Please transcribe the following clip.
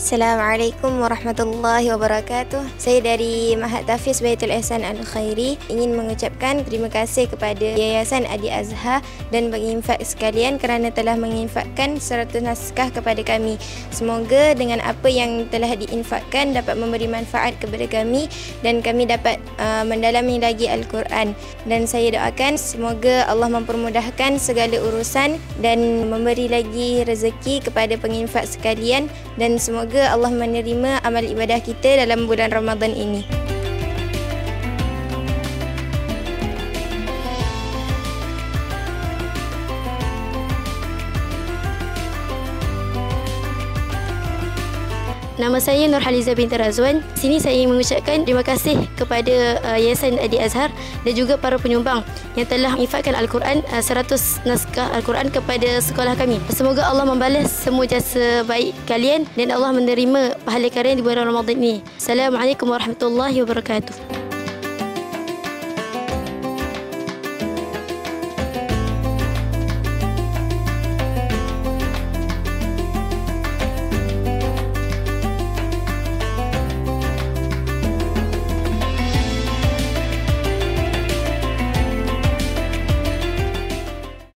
Assalamualaikum warahmatullahi wabarakatuh. Saya dari Mahat Tafiz Baitul Ihsan Al-Khairi ingin mengucapkan terima kasih kepada Yayasan Adi Azhar dan penginfak sekalian kerana telah menginfakkan 100 naskah kepada kami. Semoga dengan apa yang telah diinfakkan dapat memberi manfaat kepada kami dan kami dapat mendalami lagi Al-Quran. Dan saya doakan semoga Allah mempermudahkan segala urusan dan memberi lagi rezeki kepada penginfak sekalian, dan semoga Allah menerima amal ibadah kita dalam bulan Ramadan ini. Nama saya Nurhaliza binti Razwan. Sini saya ingin mengucapkan terima kasih kepada Yayasan Adi Azhar dan juga para penyumbang yang telah menginfakkan Al-Quran, 100 naskah Al-Quran kepada sekolah kami. Semoga Allah membalas semua jasa baik kalian dan Allah menerima pahala kalian di bulan Ramadan ini. Assalamualaikum warahmatullahi wabarakatuh.